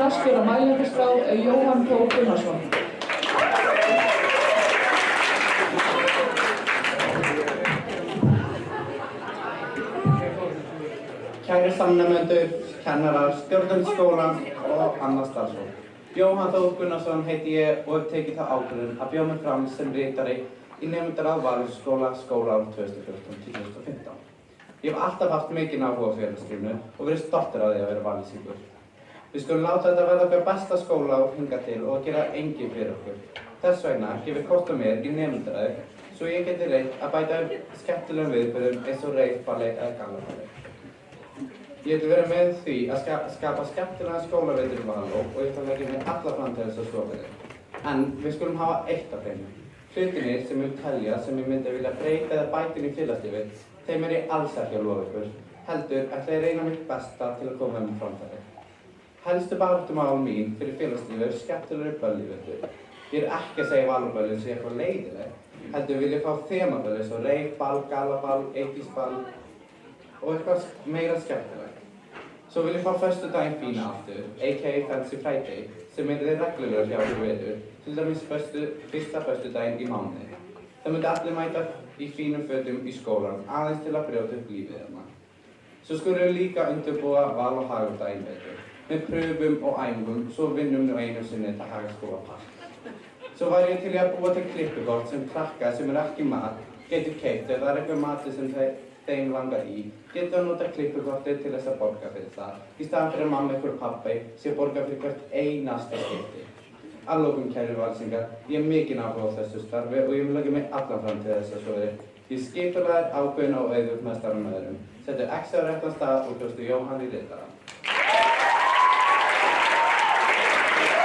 Raskjör á mælendaskrá er Jóhann Þór Gunnarsson. Kæri samnemendur, kennarar, stjórnendur skólans og annað starfsfólk. Jóhann Þór Gunnarsson heiti ég og hef tekið þá ákvörðun að bjóða mig fram sem ritari í nemendaráð Valhússkóla skólaár 2014-2015. Ég hef alltaf haft mikinn áhuga á félagslífinu og verið stoltur af því að vera Valhúsíkur. Við skulum láta þetta verða okkar besta skólaár hingað til og gera engin fyrir okkur. Þess vegna gefið kort á mér í nemendaráði svo ég geti reynt að bæta skemmtilegum viðburðum eins og reifballi eða gallaballi. Ég ætla vera með því að skapa skemmtilegan skólavetur í Való og ég ætla að leggja mér alla fram til þess að svo verði. En við skulum hafa eitt á hreinu. Hlutinir sem ég telja sem ég myndi vilja breyta eða bæta inn í félagslífið, þeim er ég alls ekki að lofa ykkur. Heldur ætla ég að reyna mitt besta til að koma með framfæri. Helstu baráttumál mín fyrir félagslífið er skemmtilegri böllífötur. Ég er ekki að segja Valóböllin sé eitthvað leiðileg. Heldur vil ég fá þemaböll eins og reifball, gallaball, 80s-ball og eitthvað meira skemmtilegt. Svo vil ég fá föstudaginn fína aftur, a.k.a. Fancy Friday, sem er reglulegur hjá okkur vetur, til dæmis fyrsta föstudaginn í mánuði. Það myndi allir mæta í fínum fötum í skólan, aðeins til að brjóta upp lífið hérna. Svo skulum við líka undirbúa val- og hagardaginn vetur, með pröfum og æfingum, svo vinnum við einu sinni þetta hagaskólapark. Svo væri ég til að búa til klippukort sem krakkar sem er ekki mat, getur keypt ef það er eitthvað matið sem þeim langar í, getur að nota klippukortið til þess að borga fyrir það, í staðan fyrir að mamma ykkur og pabbi sé að borga fyrir hvert einasta skipti. Að lokum kæru valsingar, ég er mikinn áhuga á þessu starfi og ég vil leggja mig allan fram til þess að svo verði. Ég skipulega ákveðin og auðvitað með starfum öðrum. Settu X á réttan stað og kjóstu Jóhann í ritara.